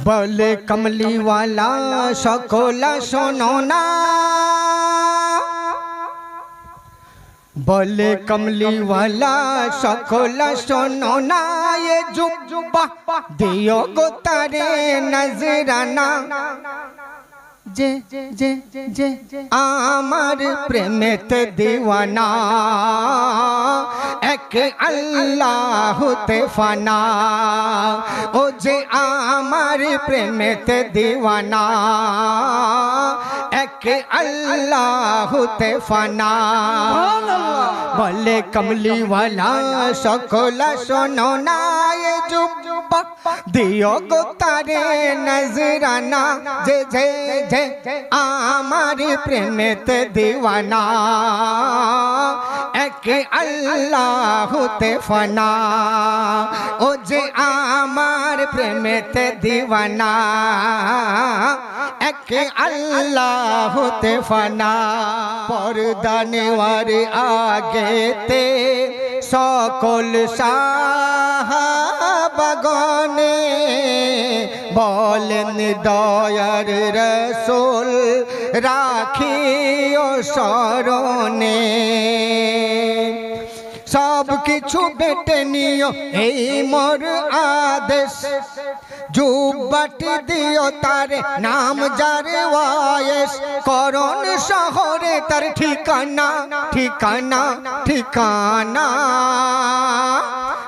বলে কমলিওয়ালা সকলা শোনো না, বলে কমলিওয়ালা সকলা শোনো না, ये जुब्बा दियो गो तारे नजराना। जे जे जे आमार प्रेमेते दीवाना, एक अल्लाह ते फाना। ओ जे आमार प्रेमेते दीवाना, एक अल्लाह ते फाना। बोले कमली वाला सकला शोनो ना, ये जुब्बा दियो गो तारे नजराना। जे जे जे आमारी प्रेमेते दीवाना, एक अल्लाह ते फना। ओ जे आमार प्रेमेते दीवाना, एक अल्लाह ते फना। पर्दा नेवार आगेते सकल साहाबागणे बोलेन दयार रसूल राखियो शरणे। सब किछु बेटे नियो এই মোর आदेश, जुब्बाटी दियो तारे नाम जारे वायस। करन शहरे तार ठिकाना ठिकाना ठिकाना।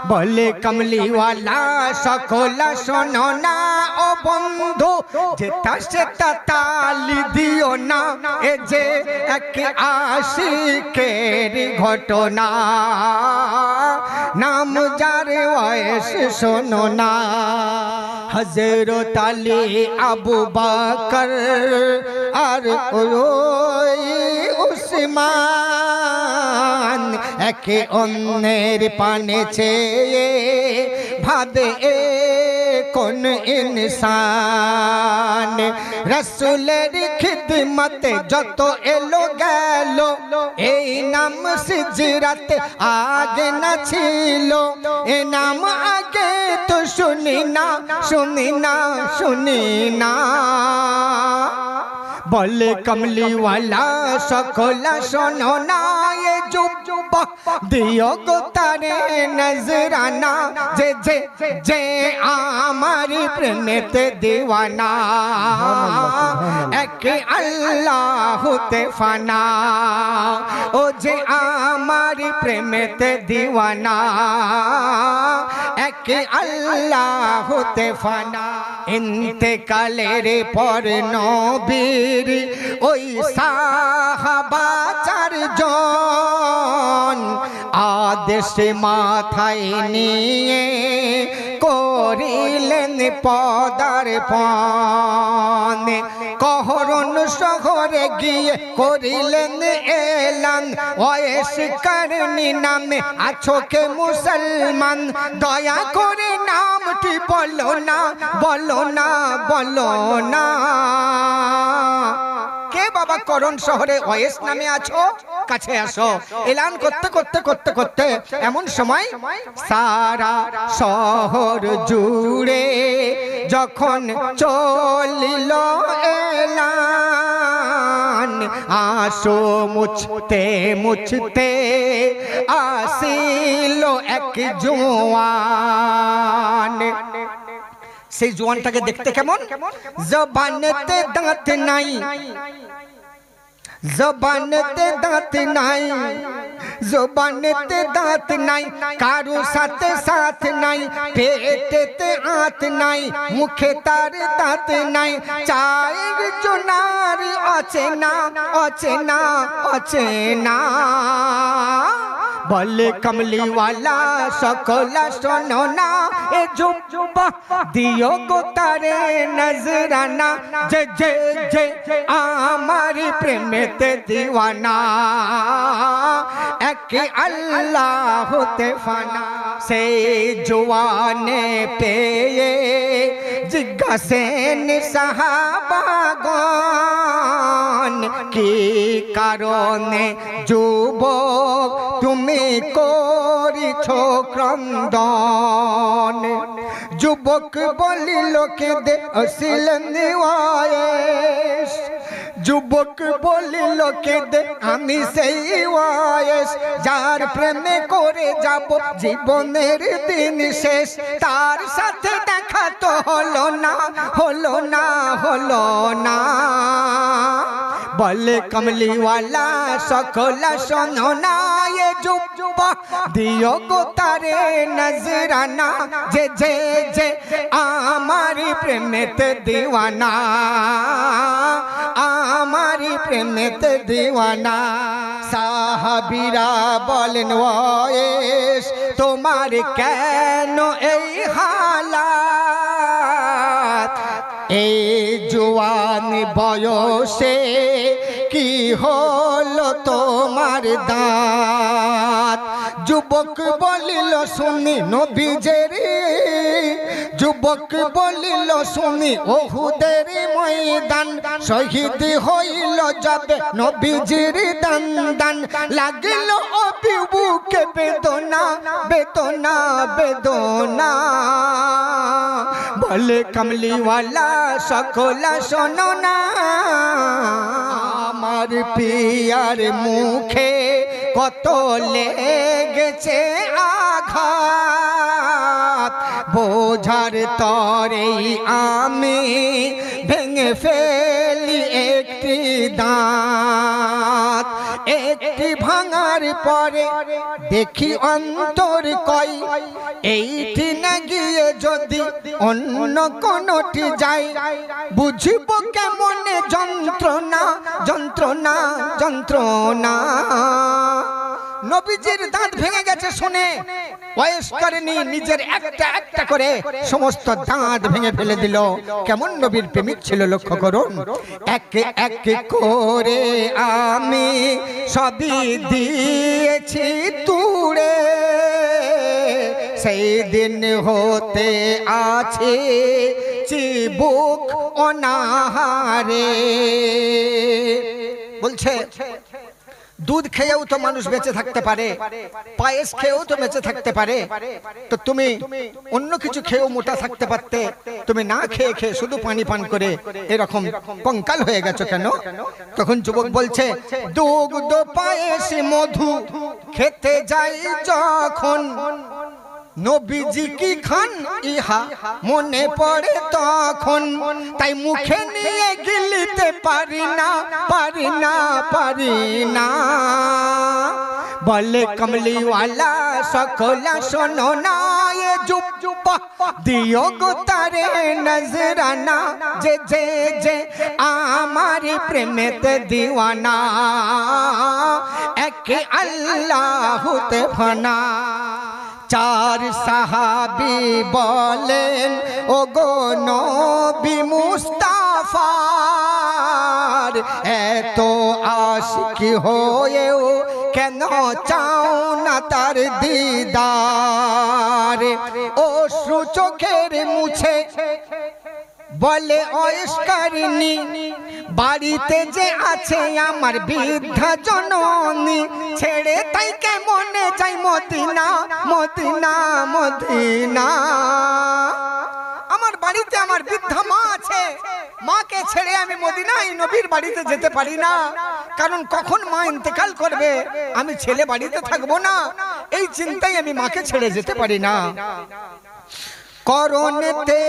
बोले कमली वाला सकला शोनो ना, ओ बंधु जेता सेता ताली दियो ना। ए जे एक आशिकेर घटना, नाम जारे वयस शोनो ना। हजरत अली अबू बकर और उस्मान एके अन्नेर पाने छेये भादे कोन इंसान। रसूलेर खिदमते जतो एलो गेलो, এই নাম সিজরাতে আগে না ছিল। এ নাম আগে তো শুনি না শুনি না শুনি না। बोले कमली वाला सकला शोनो ना, ये जुब्बा दियो गो तारे नजराना। जे जे जे आमारी प्रेमेते दीवाना, एक अल्लाह ते फाना। ओ जे आमारी प्रेमेते दीवाना, एक अल्लाह ते फाना। इंतेकालेर पर नबीर ओई साहाबा चारজন आदेश माथाय निये करिलेन पदार्पण। कहरन शहरे गिये करिलेन एलान, ओयस करनी नामे आछो के मुसलमान। दया करे नामटी बोलो ना बोलो ना बोलो ना। के बाबा करन शहरे ओयस नामे आछो, काछे आसो। एलान करते करते करते करते एमन समय सारा शहर जुड़े जखन चलिल एलान। आसो मुछते मुछते आसिलो एक जवान। সেই জোয়ানটাকে দেখতে কেমন? জবানেতে দাঁত নাই, জবানেতে দাঁত নাই, জবানেতে দাঁত নাই, কারো সাথে সাথ নাই। পেটেতে আঁত নাই, মুখে তার দাঁত নাই। চায়ের জোনার অচেনা অচেনা অচেনা। बोले कमली वाला सकला शोनो ना, ए जुब्बा दियो गो तारे नजराना। जे जे जे आमारी प्रेमेते दीवाना, एक अल्लाह ते फाना। से जवाने पेये जिज्ञासेन साहाबागण, की कारणे যুবক তুমি করিছো ক্রন্দন। যুবক বলিল কেঁদে আসিলেন ওয়াইস, যুবক বলিল কেঁদে আমি সেই ওয়াইস, যার প্রেমে করে যাব জীবনের দিন শেষ। তার সাথে দেখা তো হলো না, হলো না, হলো না। বলে কমলিওয়ালা সকলা শোনো না, এ যুবা দিও গো তারে নজরানা, যে যে যে আমার প্রেমেতে দিওয়ানা, আমার প্রেমেতে দিওয়ানা। সাহাবীরা বলেন ওয়েস তোমার কেন এই হালাত, এই জওয়ান বয়সে কি হলো তোমার দাঁত। যুবক বলিল শুনি নবীজের, যুবক বলিল শুনি ওহুদের ময়দান, শহীদ হইল যাবে নবীজির দান দান। লাগিল অভিবুকে বেদনা, বেদনা, বেদনা। বলে কমলিওয়ালা সকলা শোনো না, আমার পিয়ার মুখে কত লেগেছে আঘাত, বোঝার তরেই আমি ভেঙে ফেলি একটি দাঁত। একটি ভাঙার পরে দেখি অন্তর কয়, এইটি না গিয়ে যদি অন্য কোনটি যাই, বুঝব কেমনে যন্ত্রণা, যন্ত্রণা, যন্ত্রণা। নবীজির দাঁত ভেঙে গেছে শুনে ওয়েস করেনি, নিজের একটা একটা করে সমস্ত দাঁত ভেঙে ফেলে দিল। কেমন নবীর প্রেমিক ছিল লক্ষ্য করুন। এক এক করে আমি সবই দিয়েছি তুড়ে, সেই দিন হতে আছে চিবুক অনাহারে। বলছে দুধ খেয়েও তো মানুষ বেঁচে থাকতে পারে, পায়েস খেয়েও তো বেঁচে থাকতে পারে, তো তুমি অন্য কিছু খেয়েও মোটা থাকতে পারতে, তুমি না খেয়ে খেয়ে শুধু পানি পান করে এরকম কঙ্কাল হয়ে গেছো কেন? তখন যুবক বলছে দুগ্ধ পায়েস মধু খেতে যাই যখন, নবীজি কি খান ইহা মনে পড়ে তখন, তাই মুখে নিয়ে গিলতে পারি না, পারি না, পারি না। বলে কমলিওয়ালা সকলা শোনো না, এ যুবা দিও গো তারে নজরানা, যে যে যে আমার প্রেমেতে দিওয়ানা, একে আল্লাহুতে ফানা। চার সাহাবী বলেন ও গো নবী মুস্তাফার, এত আশিকি হয়েও কেন চাও না তার দিদার? অশ্রু চোখের মুছে বলে ওয়েসকারিনী, বাড়িতে যে আছে আমার বৃদ্ধা জননী, ছেড়ে তাই কেমনে যাই মদিনা, মদিনা, মদিনা। আমার বাড়িতে আমার বৃদ্ধা মা আছে, মাকে ছেড়ে আমি মদিনায় নবীর বাড়িতে যেতে পারি না, কারণ কখন মা ইন্তেকাল করবে, আমি ছেলে বাড়িতে থাকবো না, এই চিন্তায় আমি মাকে ছেড়ে যেতে পারি না। করনেতে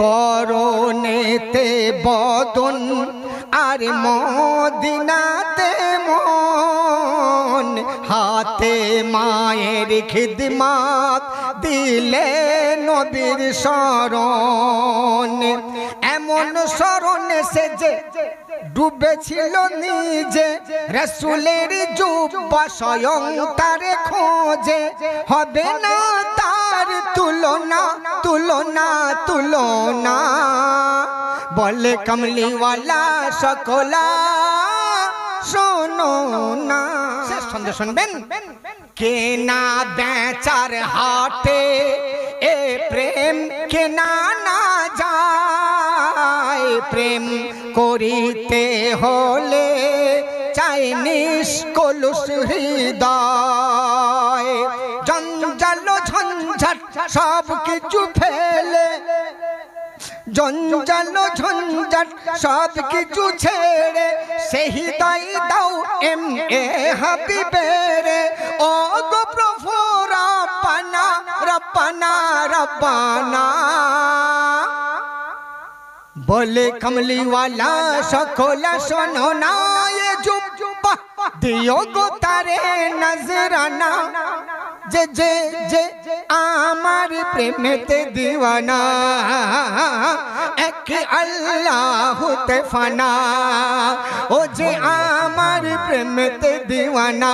করনেতে বদন আর মদিনাতে মন, হাতে মায়ের খিদমাত দিলে নবীর শরণ, এমন শরণ সে যে ডুবেছিল নিজে, রাসূলের জুব্বা স্বয়ং তারে খোঁজে, হবে না তার তুলনা, তুলনা, তুলনা। বলে কমলিওয়ালা সকলা শোনো না। শেষ ছন্দ শুনবেন। কেনা বেচার হাটে এ প্রেম কেনা না যায়, প্রেম করিতে হলে চাই নিষ্কলুষ হৃদয়, জঞ্জাল ঝঞ্ঝাট সব কিছু ফেলে জঞ্জাল ঝঞ্ঝাট সব কিছু ছেড়ে সেই দাই দাও এম এ হাবিবের ও গো প্রভু রব্বানা রব্বানা রব্বানা बोले कमली वाला सकला सुनो ना ये जुब्बा दियो गो तारे नजराना जे जे जे आमार प्रेमेते दीवाना एक अल्लाह ते फना ओ जे आमार प्रेमेते दीवाना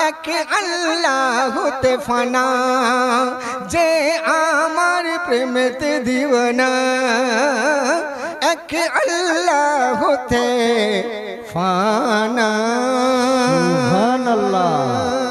एक अल्लाह ते फना जे आमार प्रेमेते दीवाना एक अल्लाह ते फाना। सुभान अल्लाह।